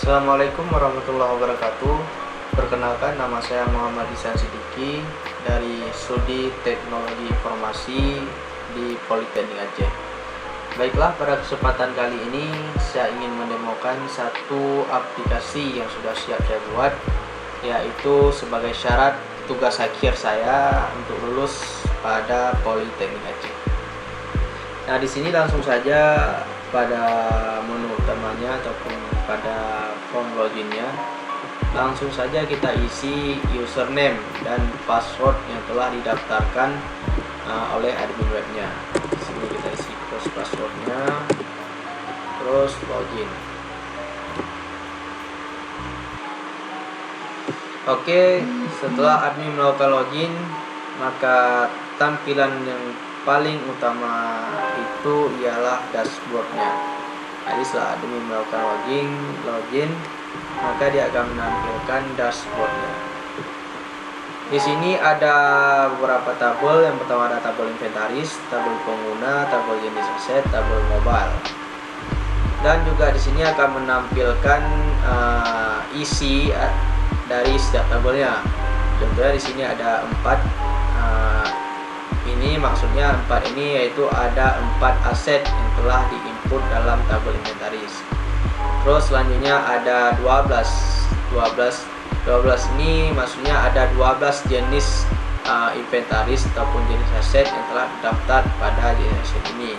Assalamualaikum warahmatullahi wabarakatuh. Perkenalkan, nama saya Muhammad Ihsan Siddiqi dari Studi Teknologi Informasi di Politeknik Aceh. Baiklah, pada kesempatan kali ini saya ingin mendemokan satu aplikasi yang sudah siap saya buat, yaitu sebagai syarat tugas akhir saya untuk lulus pada Politeknik Aceh. Nah, di sini langsung saja pada menu utamanya ataupun pada form loginnya, langsung saja kita isi username dan password yang telah didaftarkan oleh admin webnya. Di sini kita isi terus passwordnya, terus login. Oke, setelah admin melakukan login, maka tampilan yang paling utama itu ialah dashboardnya. Jadi setelah admin melakukan login, maka dia akan menampilkan dashboardnya. Di sini ada beberapa tabel. Yang pertama ada tabel inventaris, tabel pengguna, tabel jenis aset, tabel mobile. Dan juga di sini akan menampilkan isi dari setiap tabelnya. Contohnya di sini ada 4. Ini maksudnya 4 ini yaitu ada 4 aset yang telah diinput dalam tabel inventaris. Terus selanjutnya ada 12 ini maksudnya ada 12 jenis inventaris ataupun jenis aset yang telah terdaftar pada jenis aset ini.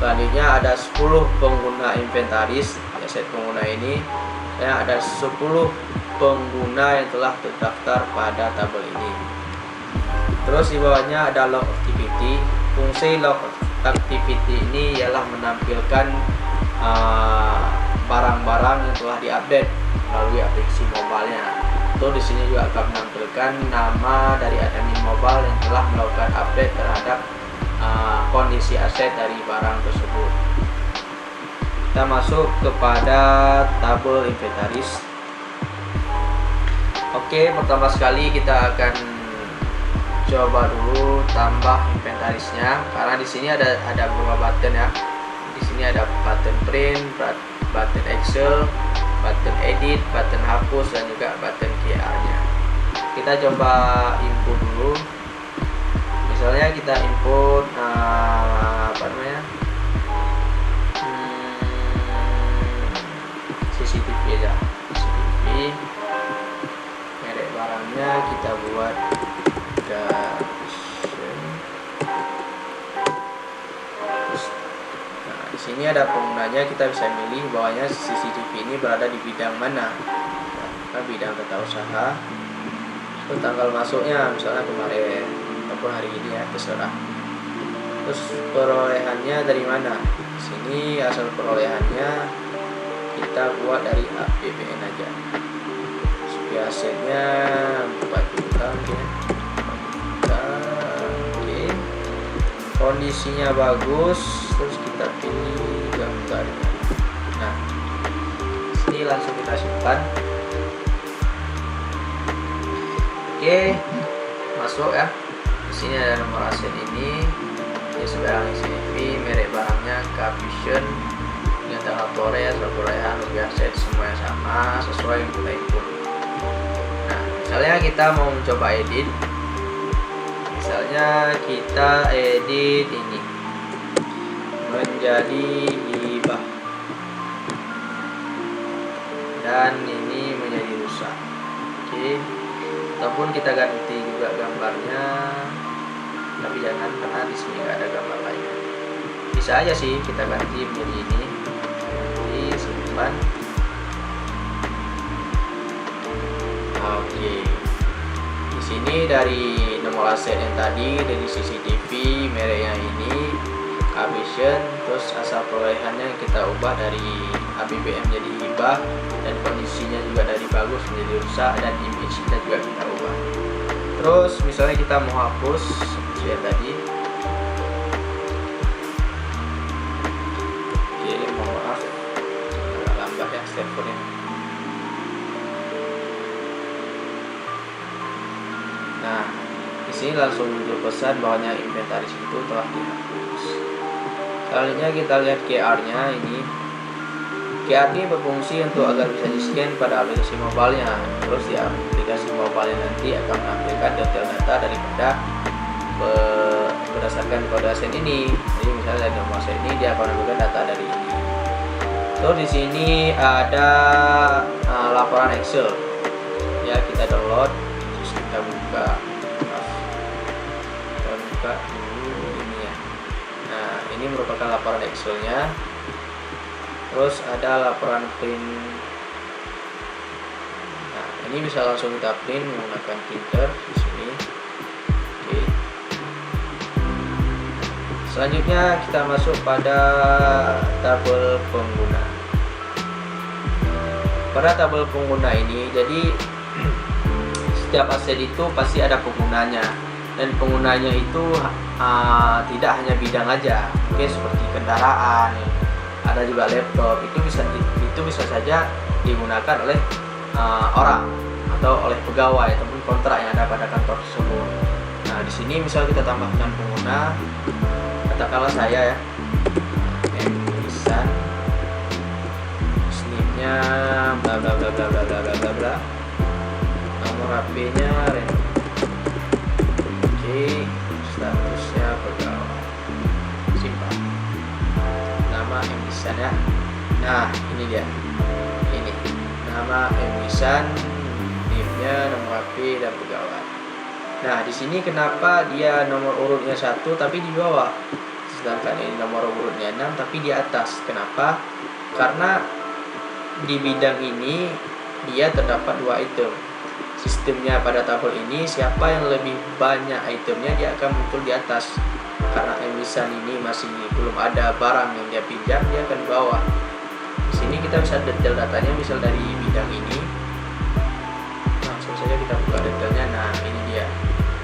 Selanjutnya ada 10 pengguna inventaris aset pengguna ini, dan ada 10 pengguna yang telah terdaftar pada tabel ini. Terus di bawahnya ada log activity. Fungsi log activity ini ialah menampilkan barang-barang yang telah diupdate melalui aplikasi mobile-nya. Di sini juga akan menampilkan nama dari admin mobile yang telah melakukan update terhadap kondisi aset dari barang tersebut. Kita masuk kepada tabel inventaris. Oke, pertama sekali kita akan coba dulu tambah inventarisnya, karena di sini ada beberapa button ya. Di sini ada button print, button Excel, button edit, button hapus, dan juga button QR-nya. Kita coba input dulu. Misalnya kita input CCTV aja. CCTV, merek barangnya kita buat di sini ada penggunanya, kita bisa milih bawahnya CCTV ini berada di bidang mana. Bidang tata usaha. Terus tanggal masuknya misalnya kemarin ataupun hari ini ya, terserah. Terus perolehannya dari mana? Di sini asal perolehannya kita buat dari APBN aja. Supaya asetnya 4 juta mungkin ya. Kondisinya bagus, terus kita pilih gambarnya. Nah, sini langsung kita simpan. Oke, masuk ya. Di sini ada nomor aset ini sebarang CCTV, merek barangnya, caption, dengan tanggal perolehan, rupiah aset, semuanya sama sesuai yang kita input. Nah, misalnya kita mau mencoba edit. Misalnya kita edit ini menjadi hibah dan ini menjadi rusak. Oke, ataupun kita ganti juga gambarnya, tapi jangan, karena di sini nggak ada gambar lainnya. Bisa aja sih kita ganti menjadi ini. Jadi simpan. Oke, di sini dari nomor aset yang tadi, dari CCTV, merek yang ini, caption, terus asal perolehannya kita ubah dari APBN jadi hibah, dan kondisinya juga dari bagus menjadi rusak, dan image-nya juga kita ubah. Terus misalnya kita mau hapus seperti yang tadi. Oke, mohon maaf agak lambat ya servernya. Nah, di sini langsung muncul pesan bahwanya inventaris itu telah dihapus. Selanjutnya kita lihat QR-nya ini. QR ini berfungsi untuk agar bisa di-scan pada aplikasi mobilenya. Terus di aplikasi mobilenya nanti akan menampilkan detail data daripada berdasarkan kode ASN ini. Jadi misalnya dari nomor ASN ini dia akan menampilkan data dari ini. Terus di sini ada laporan Excel. Ya, kita download, terus kita buka dulu ini ya. Nah, ini merupakan laporan Excel-nya. Terus ada laporan print. Nah, ini bisa langsung kita print menggunakan printer di sini. Oke. Selanjutnya kita masuk pada tabel pengguna. Pada tabel pengguna ini, jadi setiap aset itu pasti ada penggunanya, dan penggunanya itu tidak hanya bidang aja, mungkin seperti kendaraan, ada juga laptop, itu bisa saja digunakan oleh orang atau oleh pegawai ataupun kontrak yang ada pada kantor tersebut. Nah, di sini misal kita tambahkan pengguna, katakanlah saya ya, Ihsan, SNIP-nya bla bla bla bla bla bla bla bla, nomor HP-nya oke, statusnya pegawai, simpan, nama Ihsan ya. Nah, ini dia, ini nama Ihsan, NIP-nya, nomor HP dan pegawai. Nah, di sini kenapa dia nomor urutnya 1 tapi di bawah, sedangkan ini nomor urutnya 6 tapi di atas. Kenapa? Karena di bidang ini dia terdapat 2 item. Sistemnya pada tabel ini, siapa yang lebih banyak itemnya dia akan muncul di atas. Karena Ihsan ini masih belum ada barang yang dia pinjam, dia akan di bawah. Di sini kita bisa detail datanya, misal dari bidang ini. Langsung saja kita buka detailnya. Nah, ini dia.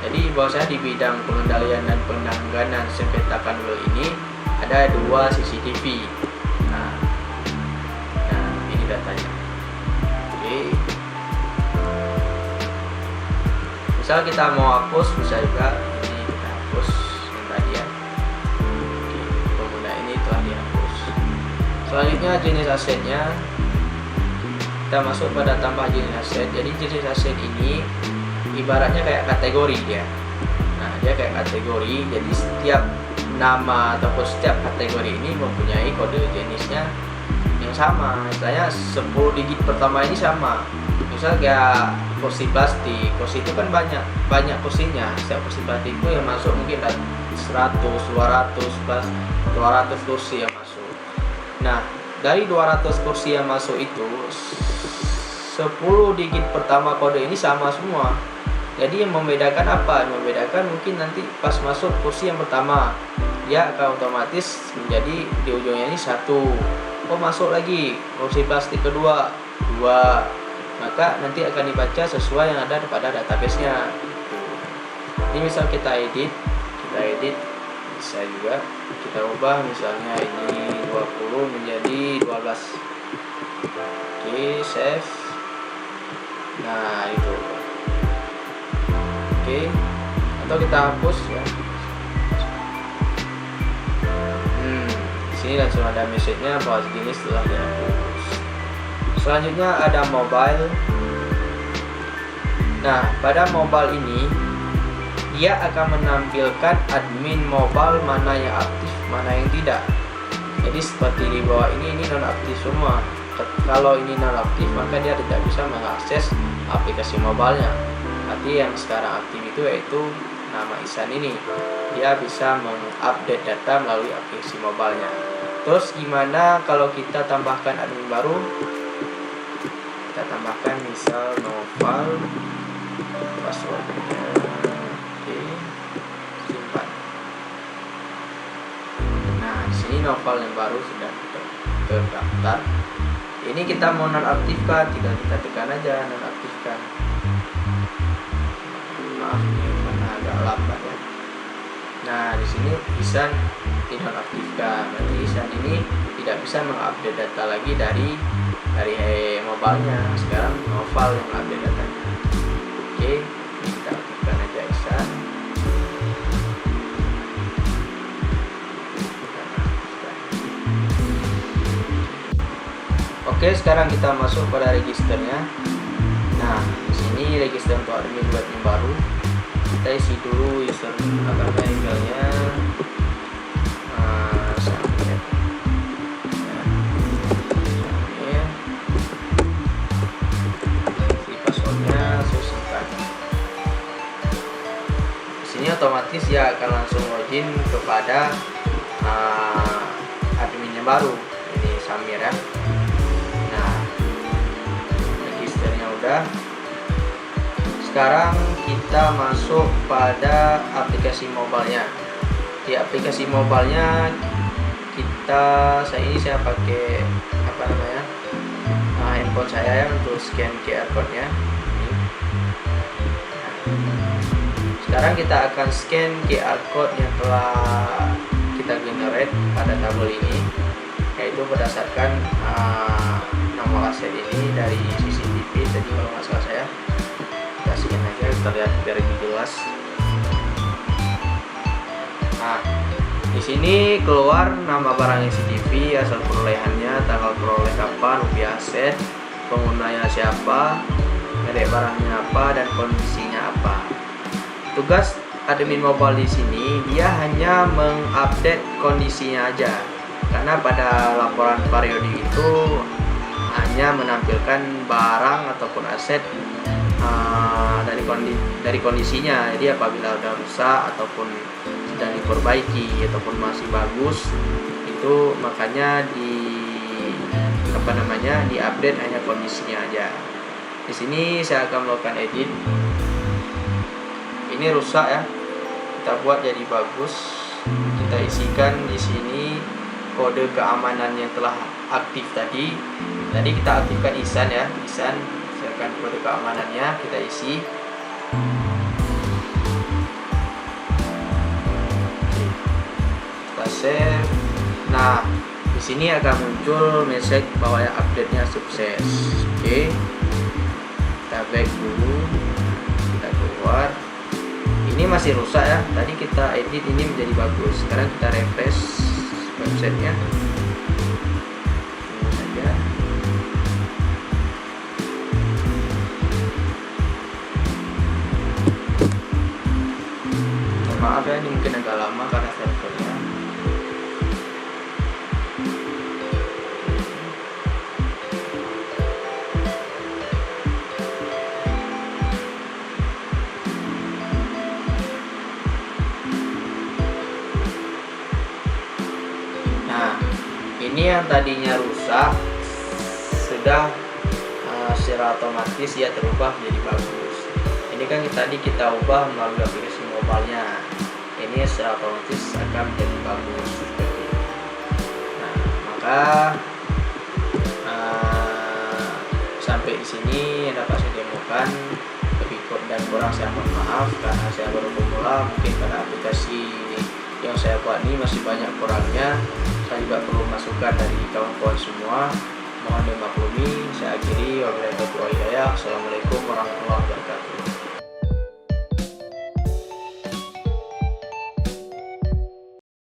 Jadi bahwasanya di bidang pengendalian dan penanganan sengketa kanwil ini ada 2 CCTV. Nah, ini datanya. Oke. Misal kita mau hapus, bisa juga ini kita hapus yang tadi ya. Oke, pengguna ini telah dihapus. Selanjutnya jenis asetnya, kita masuk pada tambah jenis aset. Jadi jenis aset ini ibaratnya kayak kategori dia. Nah, dia kayak kategori. Jadi setiap nama ataupun setiap kategori ini mempunyai kode jenisnya yang sama. Misalnya 10 digit pertama ini sama. Misal kayak kursi plastik. Kursi itu kan banyak kursinya. Setiap kursi plastik itu yang masuk mungkin 100, 200 plus 200 kursi yang masuk. Nah, dari 200 kursi yang masuk itu 10 digit pertama kode ini sama semua. Jadi yang membedakan apa? Yang membedakan mungkin nanti pas masuk kursi yang pertama, dia akan otomatis menjadi di ujungnya ini 1. Oh, masuk lagi kursi plastik kedua 2. Maka nanti akan dibaca sesuai yang ada pada database-nya. Ini misal kita edit bisa juga kita ubah, misalnya ini 20 menjadi 12. Oke, save. Nah, itu. Oke, atau kita hapus ya. Di sini langsung ada message-nya bahwa jenis telah dihapus. Selanjutnya ada mobile. Nah, pada mobile ini dia akan menampilkan admin mobile mana yang aktif, mana yang tidak. Jadi seperti di bawah ini nonaktif semua. Kalau ini nonaktif, maka dia tidak bisa mengakses aplikasi mobilenya. Nanti yang sekarang aktif itu yaitu nama Ihsan ini. Dia bisa mengupdate data melalui aplikasi mobilenya. Terus gimana kalau kita tambahkan admin baru? Kita tambahkan misal Noval, passwordnya. Oke, simpan. Nah, di sini Noval yang baru sudah terdaftar. Ini kita mau nonaktifkan, tinggal kita tekan aja nonaktifkan. Maaf ini karena agak lambat ya. Nah, di sini Ihsan dinonaktifkan. Berarti Ihsan ini tidak bisa mengupdate data lagi dari mobilenya. Sekarang Noval yang update datanya. Oke, kita aktifkan aja Ihsan. Oke, sekarang kita masuk pada registernya. Nah, di sini register untuk admin web yang baru. Kita isi dulu user emailnya. Samir. Isi passwordnya susahkan. Di sini otomatis ya akan langsung login kepada admin yang baru. Ini Samir ya. Udah. Sekarang kita masuk pada aplikasi mobilenya. Di aplikasi mobilenya saya pakai handphone saya ya untuk scan QR code-nya. Sekarang kita akan scan QR code yang telah kita generate pada tabel ini, yaitu berdasarkan nomor aset ini dari CCTV. Jadi kalau nggak salah saya kasihkan aja, kita lihat biar lebih jelas. Nah, di sini keluar nama barang CCTV, asal perolehannya, tanggal peroleh kapan, rupiah aset, penggunanya siapa, merek barangnya apa, dan kondisinya apa. Tugas admin mobile di sini dia hanya mengupdate kondisinya aja, karena pada laporan periodik itu hanya menampilkan barang ataupun aset dari kondisinya. Jadi apabila ada rusak ataupun sedang diperbaiki ataupun masih bagus, itu makanya diupdate hanya kondisinya aja. Di sini saya akan melakukan edit. Ini rusak ya, kita buat jadi bagus. Kita isikan di sini kode keamanan yang telah aktif tadi. Tadi kita aktifkan Ihsan ya, Ihsan, silakan kode keamanannya kita isi. Kita save. Nah, di sini akan muncul message bahwa ya update-nya sukses. Oke. Kita back dulu. Kita keluar. Ini masih rusak ya. Tadi kita edit ini menjadi bagus. Sekarang kita refresh websitenya. Maaf ya, ini mungkin agak lama karena servernya. Nah, ini yang tadinya rusak sudah secara otomatis ya terubah menjadi bagus. Ini kan tadi kita ubah melalui aplikasi mobilenya. Ini secara otomatis akan menjadi bagus. Nah, maka sampai di sini yang dapat saya demokan. Lebih dan kurang saya mohon maaf karena saya baru pemula. Mungkin pada aplikasi yang saya buat ini masih banyak kurangnya. Saya juga perlu masukan dari kawan-kawan semua. Mohon dimaklumi. Saya akhiri. Wabillahi taufiq wal hidayah. Assalamualaikum warahmatullahi wabarakatuh.